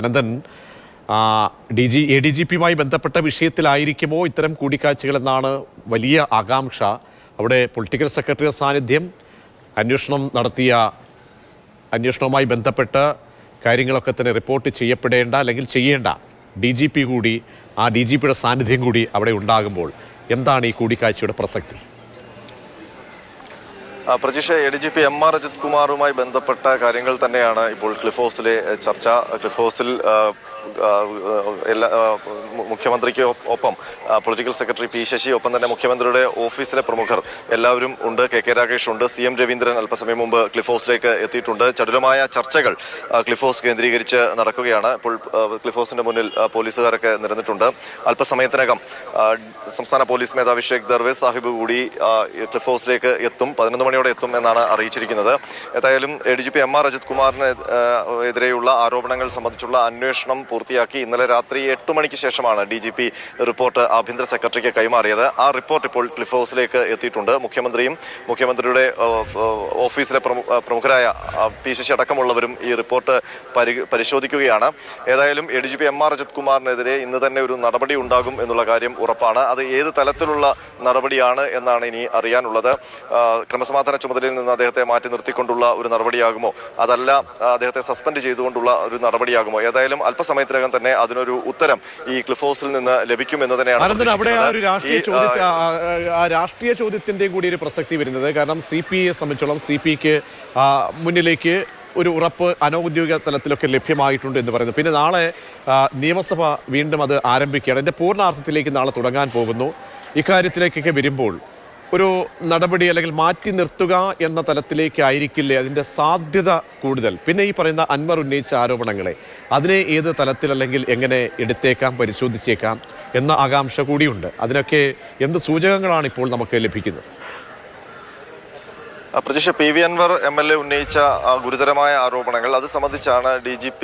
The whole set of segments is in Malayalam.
അനന്തൻ എ ഡി ജി പിയുമായി ബന്ധപ്പെട്ട വിഷയത്തിലായിരിക്കുമോ ഇത്തരം കൂടിക്കാഴ്ചകളെന്നാണ് വലിയ ആകാംക്ഷ. അവിടെ പൊളിറ്റിക്കൽ സെക്രട്ടറി സാന്നിധ്യം, അന്വേഷണവുമായി ബന്ധപ്പെട്ട് കാര്യങ്ങളൊക്കെ തന്നെ റിപ്പോർട്ട് ചെയ്യപ്പെടേണ്ട അല്ലെങ്കിൽ ചെയ്യേണ്ട ഡി ജി പി കൂടി, ആ ഡി ജി പിയുടെ സാന്നിധ്യം കൂടി അവിടെ ഉണ്ടാകുമ്പോൾ എന്താണ് ഈ കൂടിക്കാഴ്ചയുടെ പ്രസക്തി? പ്രജീഷ്, ADGP MR അജിത് കുമാറുമായി ബന്ധപ്പെട്ട കാര്യങ്ങൾ തന്നെയാണ് ഇപ്പോൾ ക്ലിഫ് ഹൗസിലെ ചർച്ച. ക്ലിഫ് ഹൗസിൽ മുഖ്യമന്ത്രിക്ക് ഒപ്പം പൊളിറ്റിക്കൽ സെക്രട്ടറി പി ശശി, ഒപ്പം തന്നെ മുഖ്യമന്ത്രിയുടെ ഓഫീസിലെ പ്രമുഖർ എല്ലാവരും ഉണ്ട്. കെ രാഗേഷ് ഉണ്ട്. CM രവീന്ദ്രൻ അല്പസമയം മുമ്പ് ക്ലിഫ് ഹൗസിലേക്ക് എത്തിയിട്ടുണ്ട്. ചടുലമായ ചർച്ചകൾ ക്ലിഫ് ഹൗസ് കേന്ദ്രീകരിച്ച് നടക്കുകയാണ്. ഇപ്പോൾ ക്ലിഫ് ഹൗസിന്റെ മുന്നിൽ പോലീസുകാരൊക്കെ നിരന്നിട്ടുണ്ട്. അല്പസമയത്തിനകം സംസ്ഥാന പോലീസ് മേധാവി ഷേഖ് ദർവേസ് സാഹിബ് കൂടി ക്ലിഫ് ഹൗസിലേക്ക് എത്തും. 11 മണിയോടെ എത്തും എന്നാണ് അറിയിച്ചിരിക്കുന്നത്. ഏതായാലും ADGP MR അജിത് കുമാറിന് എതിരെയുള്ള ആരോപണങ്ങൾ സംബന്ധിച്ചുള്ള അന്വേഷണം പൂർത്തിയാക്കി ഇന്നലെ രാത്രി 8 മണിക്ക് ശേഷമാണ് DGP റിപ്പോർട്ട് ആഭ്യന്തര സെക്രട്ടറിക്ക് കൈമാറിയത്. ആ റിപ്പോർട്ട് ഇപ്പോൾ ക്ലിഫ് ഹൗസിലേക്ക് എത്തിയിട്ടുണ്ട്. മുഖ്യമന്ത്രിയും മുഖ്യമന്ത്രിയുടെ ഓഫീസിലെ പ്രമുഖരായ പി ശശി അടക്കമുള്ളവരും ഈ റിപ്പോർട്ട് പരിശോധിക്കുകയാണ്. ഏതായാലും ADGP MR അജിത് കുമാറിനെതിരെ ഇന്ന് തന്നെ ഒരു നടപടി ഉണ്ടാകും എന്നുള്ള കാര്യം ഉറപ്പാണ്. അത് ഏത് തലത്തിലുള്ള നടപടിയാണ് എന്നാണ് ഇനി അറിയാനുള്ളത്. ക്രമസമാധാന ചുമതലയിൽ നിന്ന് അദ്ദേഹത്തെ മാറ്റി നിർത്തിക്കൊണ്ടുള്ള ഒരു നടപടിയാകുമോ, അതല്ല അദ്ദേഹത്തെ സസ്പെൻഡ് ചെയ്തുകൊണ്ടുള്ള ഒരു നടപടിയാകുമോ? ഏതായാലും അല്പസമയത്തിനകം തന്നെ അതിനൊരു ഉത്തരം ഈ ക്ലിഫ് ഹൗസിൽ നിന്ന് ലഭിക്കും എന്ന് തന്നെയാണ്. അവിടെ രാഷ്ട്രീയ ചോദ്യത്തിന്റെയും കൂടി ഒരു പ്രസക്തി വരുന്നത്. കാരണം CPIയെ സംബന്ധിച്ചോളം CPIക്ക് മുന്നിലേക്ക് ഒരു ഉറപ്പ് അനൗദ്യോഗിക തലത്തിലൊക്കെ ലഭ്യമായിട്ടുണ്ട് എന്ന് പറയുന്നു. പിന്നെ നാളെ നിയമസഭ വീണ്ടും അത് ആരംഭിക്കുകയാണ്. അതിൻ്റെ പൂർണ്ണാർത്ഥത്തിലേക്ക് നാളെ തുടങ്ങാൻ പോകുന്നു. ഇക്കാര്യത്തിലേക്കൊക്കെ വരുമ്പോൾ ഒരു നടപടി അല്ലെങ്കിൽ മാറ്റി നിർത്തുക എന്ന തലത്തിലേക്കായിരിക്കില്ലേ അതിൻ്റെ സാധ്യത കൂടുതൽ? പിന്നെ ഈ പറയുന്ന അൻവർ ഉന്നയിച്ച ആരോപണങ്ങളെ അതിനെ ഏത് തലത്തിൽ അല്ലെങ്കിൽ എങ്ങനെ എടുത്തേക്കാം, പരിശോധിച്ചേക്കാം എന്ന ആകാംക്ഷ കൂടിയുണ്ട്. അതിനൊക്കെ എന്ത് സൂചകങ്ങളാണ് ഇപ്പോൾ നമുക്ക് ലഭിക്കുന്നത്? പ്രജീഷ്, PV അൻവർ MLA ഉന്നയിച്ച ഗുരുതരമായ ആരോപണങ്ങൾ അത് സംബന്ധിച്ചാണ് DGP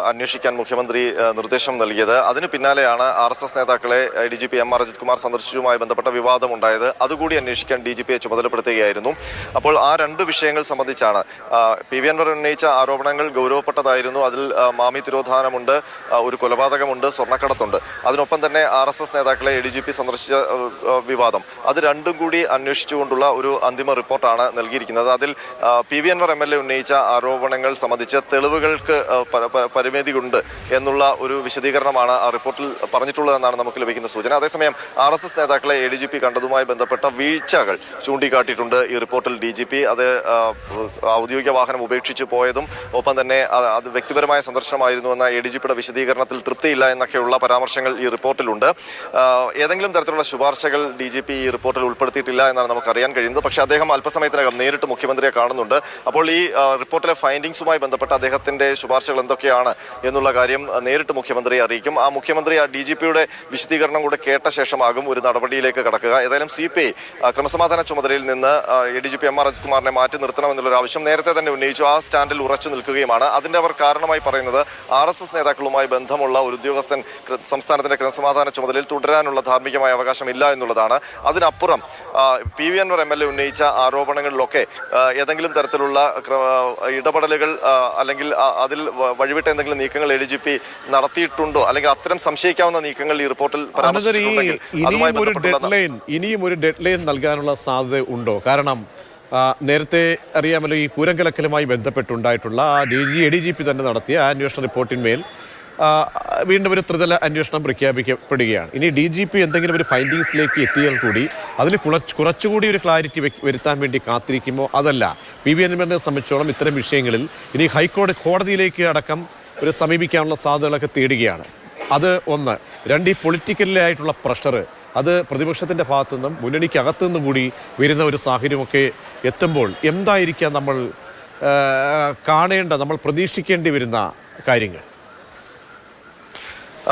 അന്വേഷിക്കാൻ മുഖ്യമന്ത്രി നിർദ്ദേശം നൽകിയത്. അതിന് പിന്നാലെയാണ് RSS നേതാക്കളെ ADGP MR അജിത് കുമാർ സന്ദർശിച്ചതുമായി ബന്ധപ്പെട്ട വിവാദമുണ്ടായത്. അതുകൂടി അന്വേഷിക്കാൻ DGPയെ ചുമതലപ്പെടുത്തുകയായിരുന്നു. അപ്പോൾ ആ രണ്ട് വിഷയങ്ങൾ സംബന്ധിച്ചാണ് PV അൻവർ ഉന്നയിച്ച ആരോപണങ്ങൾ ഗൗരവപ്പെട്ടതായിരുന്നു. അതിൽ മാമി തിരോധാനമുണ്ട്, ഒരു കൊലപാതകമുണ്ട്, സ്വർണ്ണക്കടത്തുണ്ട്. അതിനൊപ്പം തന്നെ RSS നേതാക്കളെ ADGP സന്ദർശിച്ച വിവാദം, അത് രണ്ടും കൂടി അന്വേഷിച്ചുകൊണ്ടുള്ള ഒരു അന്തിമ റിപ്പോർട്ടാണ് നൽകിയിരിക്കുന്നത്. അതിൽ PV അൻവർ MLA ഉന്നയിച്ച ആരോപണങ്ങൾ സംബന്ധിച്ച് തെളിവുകൾക്ക് പരിമിതിയുണ്ട് എന്നുള്ള ഒരു വിശദീകരണമാണ് ആ റിപ്പോർട്ടിൽ പറഞ്ഞിട്ടുള്ളതെന്നാണ് നമുക്ക് ലഭിക്കുന്ന സൂചന. അതേസമയം RSS നേതാക്കളെ ADGP കണ്ടതുമായി ബന്ധപ്പെട്ട വീഴ്ചകൾ ചൂണ്ടിക്കാട്ടിയിട്ടുണ്ട് ഈ റിപ്പോർട്ടിൽ DGP. അത് ഔദ്യോഗിക വാഹനം ഉപേക്ഷിച്ച് പോയതും ഒപ്പം തന്നെ അത് വ്യക്തിപരമായ സന്ദർശനമായിരുന്നുവെന്ന ADGPയുടെ വിശദീകരണത്തിൽ തൃപ്തിയില്ല എന്നൊക്കെയുള്ള പരാമർശങ്ങൾ ഈ റിപ്പോർട്ടിലുണ്ട്. ഏതെങ്കിലും തരത്തിലുള്ള ശുപാർശകൾ DGP ഈ റിപ്പോർട്ടിൽ ഉൾപ്പെടുത്തിയിട്ടില്ല എന്നാണ് നമുക്കറിയാൻ കഴിയുന്നത്. പക്ഷേ അദ്ദേഹം അല്പസമയത്തിനകം നേരിട്ട് മുഖ്യമന്ത്രിയെ കാണുന്നുണ്ട്. അപ്പോൾ ഈ റിപ്പോർട്ടിലെ ഫൈൻഡിങ്സുമായി ബന്ധപ്പെട്ട അദ്ദേഹത്തിന്റെ ശുപാർശകൾ എന്തൊക്കെയാണ് എന്നുള്ള കാര്യം നേരിട്ട് മുഖ്യമന്ത്രിയെ അറിയിക്കും. ആ മുഖ്യമന്ത്രി DGPയുടെ വിശദീകരണം കൂടെ കേട്ട ശേഷമാകും ഒരു നടപടിയിലേക്ക് കടക്കുക. ഏതായാലും CPI ക്രമസമാധാന ചുമതലയിൽ നിന്ന് ADGP MR അജിത് കുമാറിനെ മാറ്റി നിർത്തണമെന്നുള്ളൊരു ആവശ്യം നേരത്തെ തന്നെ ഉന്നയിച്ചു. ആ സ്റ്റാൻഡിൽ ഉറച്ചു നിൽക്കുകയുമാണ്. അതിന്റെ അവർ കാരണമായി പറയുന്നത് RSS നേതാക്കളുമായി ബന്ധമുള്ള ഒരു ഉദ്യോഗസ്ഥൻ സംസ്ഥാനത്തിന്റെ ക്രമസമാധാന ചുമതലയിൽ തുടരാനുള്ള ധാർമ്മികമായ അവകാശമില്ല എന്നുള്ളതാണ്. അതിനപ്പുറം PV അൻവർ MLA ഉന്നയിച്ച ആരോപണങ്ങളിലൊക്കെ ഏതെങ്കിലും തരത്തിലുള്ള ഇടപെടലുകൾ അല്ലെങ്കിൽ അതിൽ വഴിവിട്ട എന്തെങ്കിലും നീക്കങ്ങൾ ADGP നടത്തിയിട്ടുണ്ടോ, അല്ലെങ്കിൽ അത്തരം സംശയിക്കാവുന്ന നീക്കങ്ങൾ ഈ റിപ്പോർട്ടിൽ പരാമർശിച്ചിട്ടുണ്ടെങ്കിൽ ഇനിയും ഒരു ഡെഡ് ലൈൻ നൽകാനുള്ള സാധ്യത ഉണ്ടോ? കാരണം നേരത്തെ അറിയാമല്ലോ, ഈ പൂരങ്കലക്കലുമായി ബന്ധപ്പെട്ടുണ്ടായിട്ടുള്ള ADGP തന്നെ നടത്തിയ അന്വേഷണ റിപ്പോർട്ടിന്മേൽ വീണ്ടും ഒരു ത്രിതല അന്വേഷണം പ്രഖ്യാപിക്കപ്പെടുകയാണ്. ഇനി DGP എന്തെങ്കിലും ഒരു ഫൈൻഡിങ്സിലേക്ക് എത്തിയാൽ കൂടി അതിൽ കുറച്ചുകൂടി ഒരു ക്ലാരിറ്റി വരുത്താൻ വേണ്ടി കാത്തിരിക്കുമോ? അതല്ല, PV അൻവറിനെ സംബന്ധിച്ചോളം ഇത്തരം വിഷയങ്ങളിൽ ഇനി കോടതിയിലേക്ക് അടക്കം ഒരു സമീപിക്കാനുള്ള സാധ്യതകളൊക്കെ തേടുകയാണ്. അത് ഒന്ന്. രണ്ട്, ഈ പൊളിറ്റിക്കലായിട്ടുള്ള പ്രഷർ അത് പ്രതിപക്ഷത്തിൻ്റെ ഭാഗത്തു നിന്നും മുന്നണിക്കകത്തു നിന്നും കൂടി വരുന്ന ഒരു സാഹചര്യമൊക്കെ എത്തുമ്പോൾ എന്തായിരിക്കാം നമ്മൾ നമ്മൾ പ്രതീക്ഷിക്കേണ്ടി വരുന്ന കാര്യങ്ങൾ?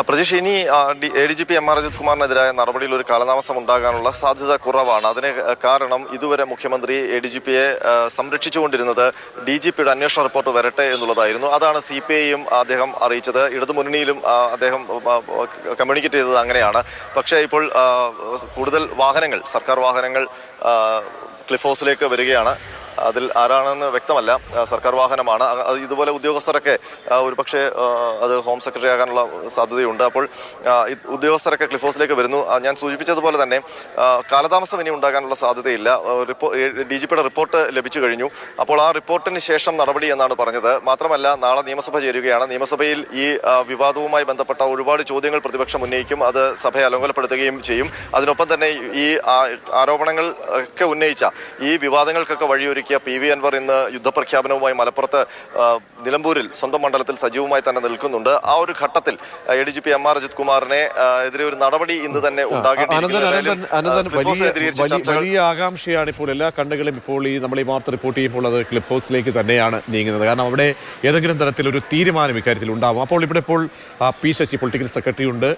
പ്രജീഷ്, ഇനി ADGP MR അജിത് കുമാറിനെതിരായ നടപടിയിൽ ഒരു കാലതാമസം ഉണ്ടാകാനുള്ള സാധ്യത കുറവാണ്. അതിന് കാരണം ഇതുവരെ മുഖ്യമന്ത്രി ADGPയെ സംരക്ഷിച്ചുകൊണ്ടിരുന്നത് DGPയുടെ അന്വേഷണ റിപ്പോർട്ട് വരട്ടെ എന്നുള്ളതായിരുന്നു. അതാണ് CPIയും അദ്ദേഹം അറിയിച്ചത്. ഇടതുമുന്നണിയിലും അദ്ദേഹം കമ്മ്യൂണിക്കേറ്റ് ചെയ്തത് അങ്ങനെയാണ്. പക്ഷേ ഇപ്പോൾ കൂടുതൽ വാഹനങ്ങൾ, സർക്കാർ വാഹനങ്ങൾ ക്ലിഫ് ഹൗസിലേക്ക് വരികയാണ്. അതിൽ ആരാണെന്ന് വ്യക്തമല്ല. സർക്കാർ വാഹനമാണ്. ഇതുപോലെ ഉദ്യോഗസ്ഥരൊക്കെ ഒരുപക്ഷെ അത് ഹോം സെക്രട്ടറി ആകാനുള്ള സാധ്യതയുണ്ട്. അപ്പോൾ ഉദ്യോഗസ്ഥരൊക്കെ ക്ലിഫ് ഹൗസിലേക്ക് വരുന്നു. ഞാൻ സൂചിപ്പിച്ചതുപോലെ തന്നെ കാലതാമസം ഇനി ഉണ്ടാകാനുള്ള സാധ്യതയില്ല. DGPയുടെ റിപ്പോർട്ട് ലഭിച്ചു കഴിഞ്ഞു. അപ്പോൾ ആ റിപ്പോർട്ടിന് ശേഷം നടപടി എന്നാണ് പറഞ്ഞത്. മാത്രമല്ല, നാളെ നിയമസഭ ചേരുകയാണ്. നിയമസഭയിൽ ഈ വിവാദവുമായി ബന്ധപ്പെട്ട ഒരുപാട് ചോദ്യങ്ങൾ പ്രതിപക്ഷം ഉന്നയിക്കും. അത് സഭയെ അലോങ്കലപ്പെടുത്തുകയും ചെയ്യും. അതിനൊപ്പം തന്നെ ഈ ആരോപണങ്ങൾ ഒക്കെ ഉന്നയിച്ച ഈ വിവാദങ്ങൾക്കൊക്കെ വഴിയൊരുക്കിയ PV അൻവർ ഇന്ന് യുദ്ധപ്രഖ്യാപനവുമായി മലപ്പുറത്ത് നിലമ്പൂരിൽ സ്വന്തം മണ്ഡലത്തിൽ സജീവമായി തന്നെ നിൽക്കുന്നുണ്ട്. ആ ഒരു ഘട്ടത്തിൽ ADGP MR അജിത് കുമാറിനെ എതിരെ ഒരു നടപടി ഇന്ന് തന്നെ വലിയ ആകാംക്ഷയാണ് ഇപ്പോൾ എല്ലാ കണ്ണുകളും ഇപ്പോൾ നമ്മൾ ഈ വാർത്ത റിപ്പോർട്ട് ചെയ്യുമ്പോൾ അത് ക്ലിഫ് ഹൗസിലേക്ക് തന്നെയാണ് നീങ്ങുന്നത്. കാരണം അവിടെ ഏതെങ്കിലും തരത്തിലൊരു തീരുമാനം ഇക്കാര്യത്തിൽ ഉണ്ടാകും. അപ്പോൾ ഇവിടെ ഇപ്പോൾ P ശശി പൊളിറ്റിക്കൽ സെക്രട്ടറി ഉണ്ട്,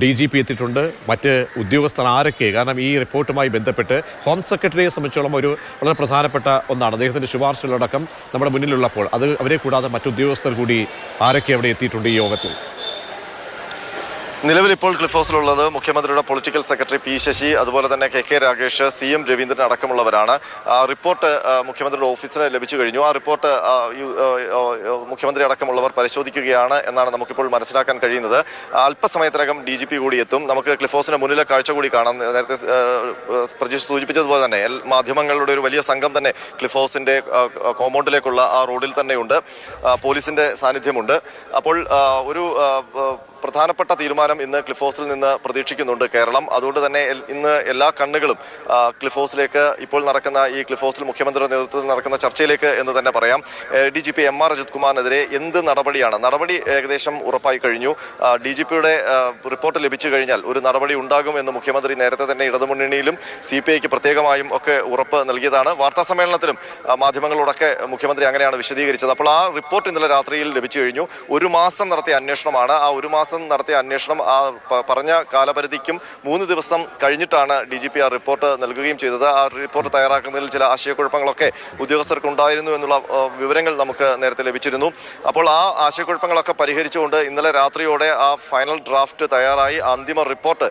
DGP എത്തിയിട്ടുണ്ട്, മറ്റ് ഉദ്യോഗസ്ഥർ ആരൊക്കെ? കാരണം ഈ റിപ്പോർട്ടുമായി ബന്ധപ്പെട്ട് ഹോം സെക്രട്ടറിയെ സംബന്ധിച്ചോളം ഒരു വളരെ പ്രധാനപ്പെട്ട ഒന്നാണ്. അദ്ദേഹത്തിൻ്റെ ശുപാർശകളടക്കം നമ്മുടെ മുന്നിലുള്ളപ്പോൾ അത് അവരെ കൂടാതെ മറ്റു ഉദ്യോഗസ്ഥർ കൂടി ആരൊക്കെ അവിടെ എത്തിയിട്ടുണ്ട് ഈ യോഗത്തിൽ? നിലവിൽ ഇപ്പോൾ ക്ലിഫ് ഹൗസിലുള്ളത് മുഖ്യമന്ത്രിയുടെ പൊളിറ്റിക്കൽ സെക്രട്ടറി P ശശി, അതുപോലെ തന്നെ KK രാഗേഷ്, CM രവീന്ദ്രൻ അടക്കമുള്ളവരാണ്. റിപ്പോർട്ട് മുഖ്യമന്ത്രിയുടെ ഓഫീസിന് ലഭിച്ചു കഴിഞ്ഞു. ആ റിപ്പോർട്ട് മുഖ്യമന്ത്രി അടക്കമുള്ളവർ പരിശോധിക്കുകയാണ് എന്നാണ് നമുക്കിപ്പോൾ മനസ്സിലാക്കാൻ കഴിയുന്നത്. അല്പസമയത്തിനകം DGP കൂടി എത്തും. നമുക്ക് ക്ലിഫ് ഹൗസിന് മുന്നിലെ കാഴ്ച കൂടി കാണാം. നേരത്തെ പ്രജീഷ് സൂചിപ്പിച്ചതുപോലെ തന്നെ മാധ്യമങ്ങളുടെ ഒരു വലിയ സംഘം തന്നെ ക്ലിഫ് ഹൗസിന്റെ കോമ്പൗണ്ടിലേക്കുള്ള ആ റോഡിൽ തന്നെയുണ്ട്. പോലീസിന്റെ സാന്നിധ്യമുണ്ട്. അപ്പോൾ ഒരു പ്രധാനപ്പെട്ട തീരുമാനം ഇന്ന് ക്ലിഫ് ഹൗസിൽ നിന്ന് പ്രതീക്ഷിക്കുന്നുണ്ട് കേരളം. അതുകൊണ്ട് തന്നെ ഇന്ന് എല്ലാ കണ്ണുകളും ക്ലിഫ് ഹൗസിലേക്ക്, ഇപ്പോൾ നടക്കുന്ന ഈ ക്ലിഫ് ഹൗസിൽ മുഖ്യമന്ത്രിയുടെ നേതൃത്വത്തിൽ നടക്കുന്ന ചർച്ചയിലേക്ക് എന്ന് തന്നെ പറയാം. DGP MR അജിത് കുമാറിനെതിരെ എന്ത് നടപടിയാണ്? നടപടി ഏകദേശം ഉറപ്പായി കഴിഞ്ഞു. DGPയുടെ റിപ്പോർട്ട് ലഭിച്ചു കഴിഞ്ഞാൽ ഒരു നടപടി ഉണ്ടാകും എന്ന് മുഖ്യമന്ത്രി നേരത്തെ തന്നെ ഇടതുമുന്നണിയിലും CPIക്ക് പ്രത്യേകമായും ഒക്കെ ഉറപ്പ് നൽകിയതാണ്. വാർത്താ സമ്മേളനത്തിലും മാധ്യമങ്ങളോടൊക്കെ മുഖ്യമന്ത്രി അങ്ങനെയാണ് വിശദീകരിച്ചത്. അപ്പോൾ ആ റിപ്പോർട്ട് ഇന്നലെ രാത്രിയിൽ ലഭിച്ചു കഴിഞ്ഞു. ഒരു മാസം നടത്തിയ അന്വേഷണമാണ്. ആ ഒരു മാസം നടത്തിയ അന്വേഷണം ആ പറഞ്ഞ കാലപരിധിക്കും 3 ദിവസം കഴിഞ്ഞിട്ടാണ് DGP ആ റിപ്പോർട്ട് നൽകുകയും ചെയ്തത്. ആ റിപ്പോർട്ട് തയ്യാറാക്കുന്നതിൽ ചില ആശയക്കുഴപ്പങ്ങളൊക്കെ ഉദ്യോഗസ്ഥർക്ക് ഉണ്ടായിരുന്നു എന്നുള്ള വിവരങ്ങൾ നമുക്ക് നേരത്തെ ലഭിച്ചിരുന്നു. അപ്പോൾ ആ ആശയക്കുഴപ്പങ്ങളൊക്കെ പരിഹരിച്ചുകൊണ്ട് ഇന്നലെ രാത്രിയോടെ ആ ഫൈനൽ ഡ്രാഫ്റ്റ് തയ്യാറായി അന്തിമ റിപ്പോർട്ട്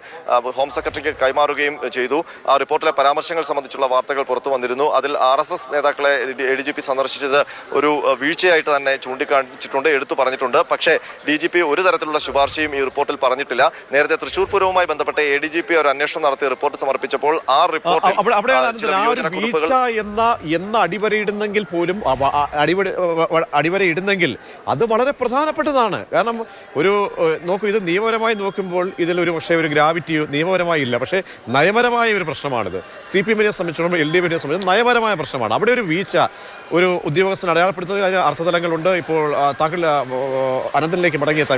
ഹോം സെക്രട്ടറിക്ക് കൈമാറുകയും ചെയ്തു. ആ റിപ്പോർട്ടിലെ പരാമർശങ്ങൾ സംബന്ധിച്ചുള്ള വാർത്തകൾ പുറത്തു വന്നിരുന്നു. അതിൽ RSS നേതാക്കളെ ADGP സന്ദർശിച്ചത് ഒരു വീഴ്ചയായിട്ട് തന്നെ ചൂണ്ടിക്കാണിച്ചിട്ടുണ്ട്, എടുത്തു പറഞ്ഞിട്ടുണ്ട്. പക്ഷേ DGP ഒരു തരത്തിലുള്ള ശുപാർശയും ഈ റിപ്പോർട്ടിൽ പറഞ്ഞിട്ടില്ല. നേരത്തെ തൃശൂർ പൂരവുമായി ബന്ധപ്പെട്ട് ADGP ഒരു അന്വേഷണം നടത്തി റിപ്പോർട്ട് സമർപ്പിച്ചപ്പോൾ ആ റിപ്പോർട്ടിൽ എന്ന അടിവരയിടുന്നെങ്കിൽ പോലും അടിവരയിടുന്നെങ്കിൽ അത് വളരെ പ്രധാനപ്പെട്ടതാണ്. കാരണം ഒരു നോക്കൂ, ഇത് നിയമപരമായി നോക്കുമ്പോൾ ഇതിലൊരു പക്ഷേ ഒരു ഗ്രാവിറ്റിയോ നിയമപരമായി ഇല്ല, പക്ഷേ നയപരമായ ഒരു പ്രശ്നമാണിത്. CPM-നെ സംബന്ധിച്ചിടത്തോളം LDF-നെ സംബന്ധിച്ച് നയപരമായ പ്രശ്നമാണ്. അവിടെ ഒരു വീഴ്ച ഒരു ഉദ്യോഗസ്ഥൻ അടയാളപ്പെടുത്തുന്നതിൽ അതിന് അർത്ഥതലങ്ങളുണ്ട്. ഇപ്പോൾ താങ്കൾ അനന്തനിലേക്ക് മടങ്ങിയെത്താം.